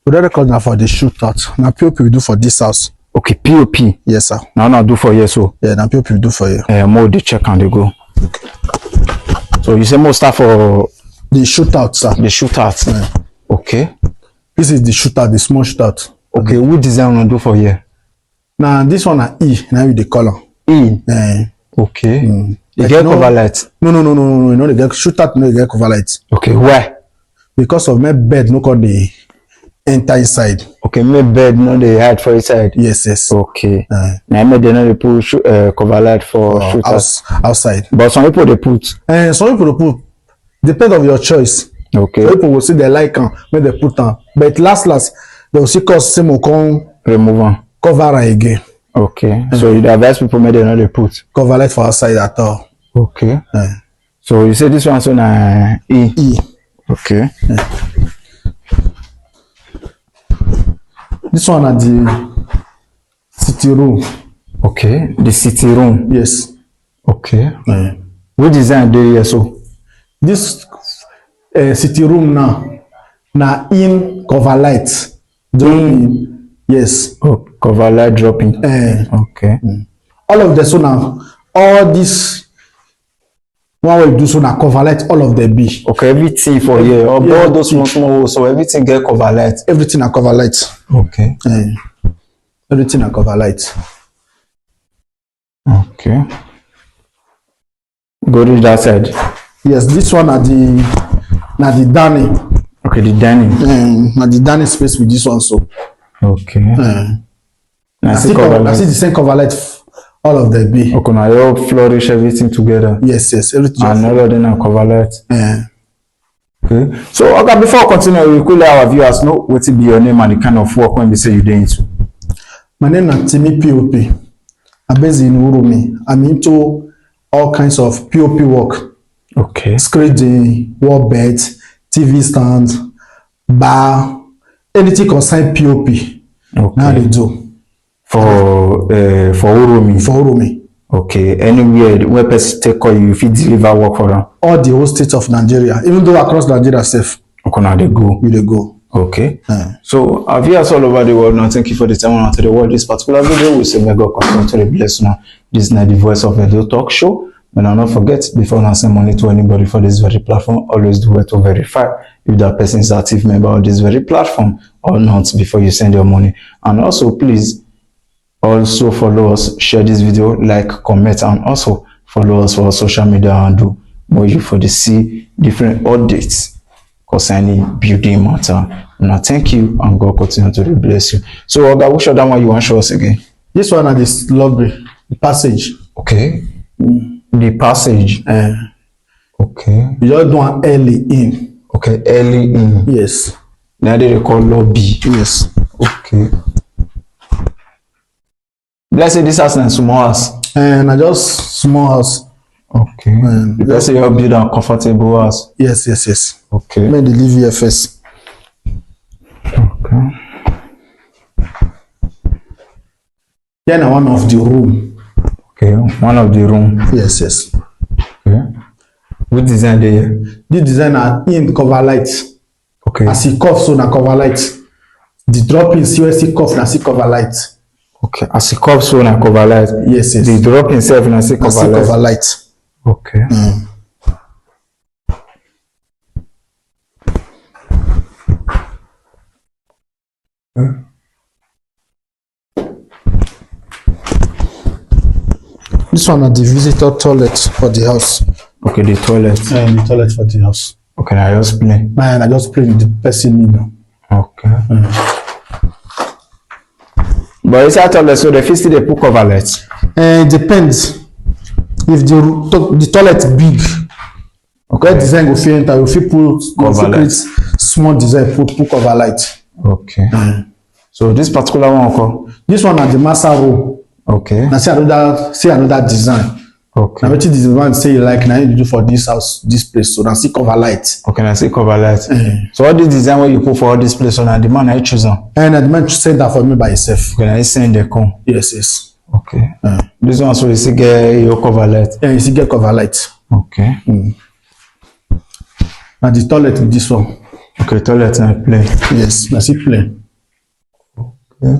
We don't record now for the shootout. Now POP we do for this house. Okay, POP. Yes, sir. Now do for you, so. Yeah, now POP we do for you. More the check and they go. So you say more stuff for the shootout, sir. The shootout. Yeah. Okay. This is the shootout, the small shootout. Okay, what design we do for you? Now this one are E. Now with the color. E. Okay. You like get cover light? No. You know the get shootout. No, you get cover light. Okay, why? Because of my bed, no call the enter inside. Okay, my bed, no they hide for inside. Yes. Okay. Now maybe they no they put cover light for shooters outside. But some people they put. Some people they put. Depend of your choice. Okay. Some people will see they like when they put on, but last they will see cause some will come remove on. Cover again. Okay. So you advise people maybe they no they put cover light for outside at all. Okay. So you say this one so na E. Okay. This one at the city room. Okay. The city room. Yes. Okay. What design do you so? This city room now in cover light. Yes. Oh, cover light dropping. Okay. All of the so now, all this one we do so now cover light, all of the be. Okay, everything for here. All those small so everything get cover light. Everything are cover light. Okay. Everything are cover light. Okay. Go to that side. Yes, this one are the dining. Okay, the dining. Now the dining space with this one so. Okay. I see the same cover light. All of them be. Okay, now you flourish everything together. Yes, everything. And all of them are cover light. Okay. So, okay, before we continue, we could let our viewers know what will be your name and the kind of work when we say you're doing into. My name is Timmy POP. I'm based in Uromi. I'm into all kinds of POP work. Okay. Screening, wall beds, TV stands, bar, anything concerned POP. Okay. Now they do. For Uromi. For Uromi. Okay. Anywhere where person take call you, if you deliver work for them. All the whole state of Nigeria, even though across Nigeria safe. Okay, now they go. You they go. Okay. So our viewers all over the world now, thank you for the time on to the world. This particular video we say may God continue to bless now. This is not the Voice of Edo talk show. But now not forget, before I send money to anybody for this very platform, always do it to verify if that person is active member of this very platform or not before you send your money. And also please also follow us, share this video, like, comment, and also follow us for our social media and do more you for the see different updates concerning building matter. Now thank you and God continue to bless you. So Oga, which other one you want to show us again? This one is this lobby, the passage. Okay. The passage. Okay. You just do an early in. Okay, early in. Yes. Now they call lobby. Yes. Okay. Let's say this house is a small house. And I just small house. Okay. Let's say you build a comfortable house. Yes. Okay. May they live here first. Okay. Then one of the room. Okay, one of the room. Yes. Okay. What design there? This design are in cover light. Okay. As he cough so na cover light. The dropping COSC cough na see cover light. Okay. As he cough so na cover light. Yes. The drop himself na see cover light. Okay. This one is the visitor toilet for the house. Okay, the toilet. The toilet for the house. Okay, I just play. Man, I just play with the person in. Okay. But it's a toilet, so the first they put cover light. Depends. If the toilet big, okay, design go fit enter. If you put cover light, small design put cover light. Okay. So this particular one, okay. This one is the master room. Okay. Now see another design. Okay. Now what the design say you like now you do for this house, this place. So now see cover light. Okay, now see cover light. So all this design what you put for all this place, so now the man I choose on. And the man send that for me by himself. Okay, now he send the come. Yes. Okay. This one so you see get your cover light. Yeah, you see get cover light. Okay. Now the toilet with this one. Okay, toilet and plain. Yes, na see plain. Okay.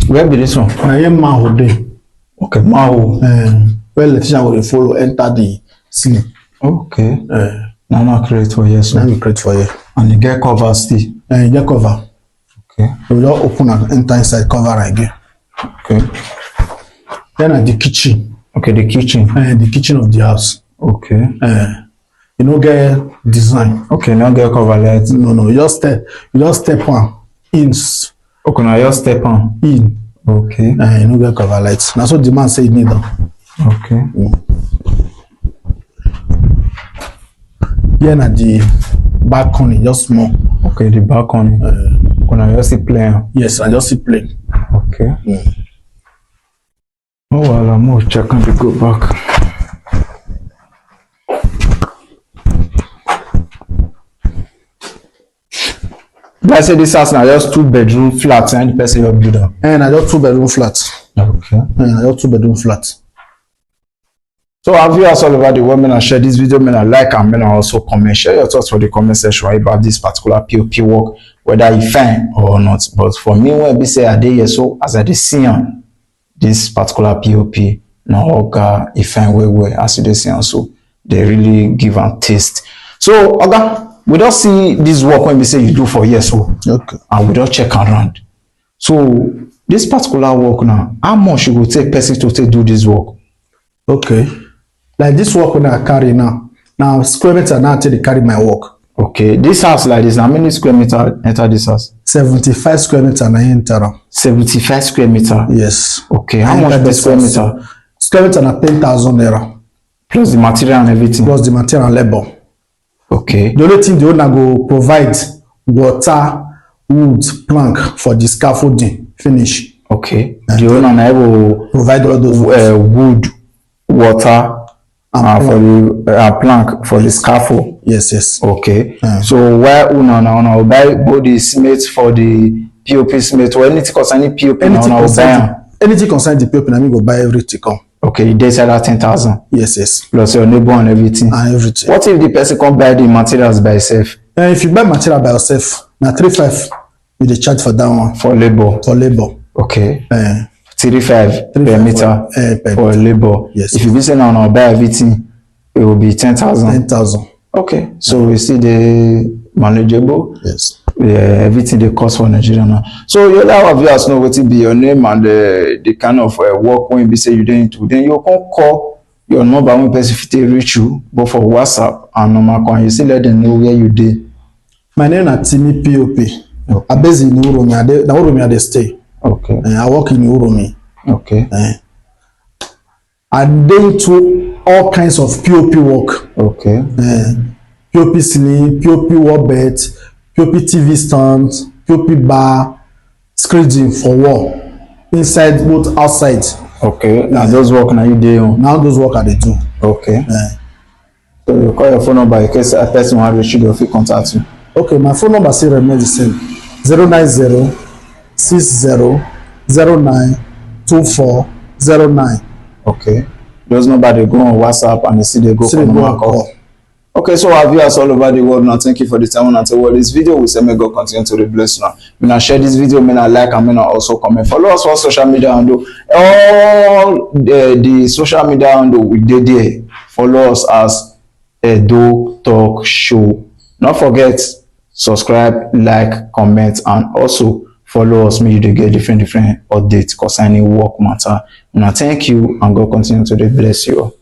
Where be this one? Na here manhole dey. Okay, manhole. Where electrician go dey follow enter the ceiling. Okay. Now not create for here, so. Na we create for here. And you get cover still. You get cover. Okay. We will just open and enter inside, cover again. Okay. Then at the kitchen. Okay, the kitchen. The kitchen of the house. Okay. You no get design. Okay, now get cover light. No. You just step on in. Okay, now you step on. In. Okay. You no get cover lights. That's what the man say you need them. Okay. Here na the balcony, just small. Okay, the balcony. When I just see playing. Yes, I just see plain. Okay. Oh well, I'm more checking to go back. Like I say this house now just 2-bedroom flat and the person you build up. And I just 2-bedroom flat. Okay. I just 2-bedroom flat. So our viewers all over the world, may I share this video, may I like and may I also comment. Share your thoughts for the comment section about this particular POP work, whether you fine or not. But for me, when we say I did here, so as I did see this particular POP, now Oga, if fine way as you did see, so they really give and taste. So Oga, we don't see this work when we say you do for years, so Okay. and we don't check around. So this particular work now, how much you go take person to do this work? Okay. Like this work when I carry now. Now square meter now until they carry my work. Okay, this house like this, how many square meter enter this house? 75 square meter na enter. 75 square meter. Yes. Okay, how much per square meter? Square meter na 10,000 naira. Plus the material and everything. Plus the material and labor. Okay. The only thing the owner go provide water, wood, plank for the scaffolding. Finish. Okay. The owner na will Provide all those wood, water, for the plank for the scaffold. Yes. Okay. So where owner will buy both the cement for the POP cement or anything concerning POP, anything concerning the POP, na me go buy everything come. Okay, they sell at 10,000. Yes. Plus your neighbor and everything. And everything. What if the person come buy the materials by itself? If you buy material by yourself, na 3,500 you dey charge for that one. For labor. For labor. Okay. 3,500 per meter for labor. Yes. If you be saying now buy everything, it will be 10,000. 10,000. Okay. So we see the manageable. Yes. Everything they cost for Nigeria now. So you allow our viewers know what it be your name and the kind of work when you say you don't into. Then you can call your number when person fit reach you, both for WhatsApp and normal call. You still let them know where you did. My name na Timi POP. Okay. I based in Uromi. Na Uromi I dey stay. Okay. I work in Uromi. Okay. I dey into all kinds of POP work. Okay. POP ceiling, POP wall bed, POP TV stand, POP bar, screening for wall, inside both outside. Okay. Now those work now you do. Now those work I dey do. Okay. So you call your phone number in case a person want to reach you, if contact you. Okay, my phone number still remains the same. 090 60 09 2409. Okay. Those number they go on WhatsApp and they see they go for normal call. Okay, so our viewers all over the world now, thank you for the time and to watch this video. We say may God continue to bless now. May I share this video, may I like and may I also comment. Follow us on social media and do all the social media and we did there. Follow us as Edo Talk Show. Don't forget, subscribe, like, comment, and also follow us. May you get different updates concerning work matter. Now, thank you, and God continue to bless you.